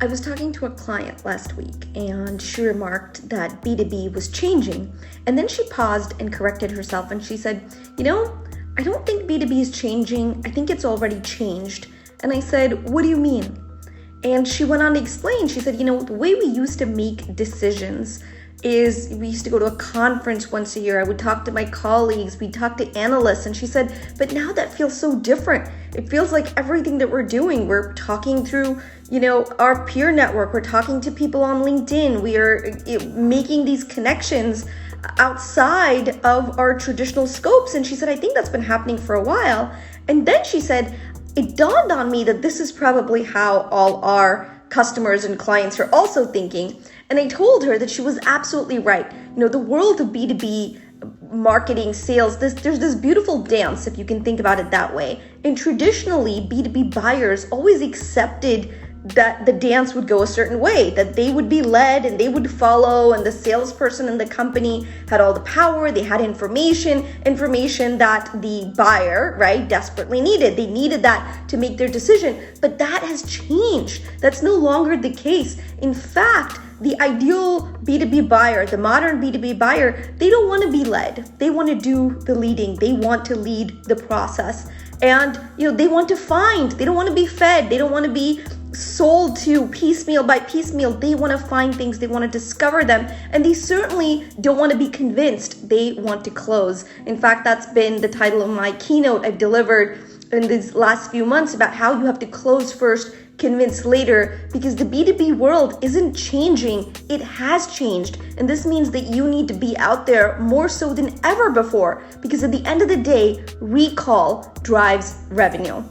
I was talking to a client last week and she remarked that B2B was changing. And then she paused and corrected herself and she said, I don't think B2B is changing. I think it's already changed. And I said, what do you mean? And she went on to explain. She said, the way we used to make decisions is we used to go to a conference once a year. I would talk to my colleagues, we'd talk to analysts. And she said, but now that feels so different. It feels like everything that we're doing, we're talking through, our peer network. We're talking to people on LinkedIn. We are making these connections outside of our traditional scopes. And she said, I think that's been happening for a while. And then she said, it dawned on me that this is probably how all our customers and clients are also thinking. And I told her that she was absolutely right. The world of B2B marketing, sales, there's this beautiful dance, if you can think about it that way. And traditionally, B2B buyers always accepted that the dance would go a certain way, that they would be led and they would follow, and the salesperson in the company had all the power, they had information that the buyer, desperately needed. They needed that to make their decision, but that has changed. That's no longer the case. In fact, the ideal B2B buyer, the modern B2B buyer, they don't want to be led. They want to do the leading. They want to lead the process. And, they want to find, they don't want to be fed. They don't want to be sold to piecemeal by piecemeal. They want to find things. They want to discover them. And they certainly don't want to be convinced. They want to close. In fact, that's been the title of my keynote I've delivered in these last few months about how you have to close first, convince later, because the B2B world isn't changing. It has changed. And this means that you need to be out there more so than ever before, because at the end of the day, recall drives revenue.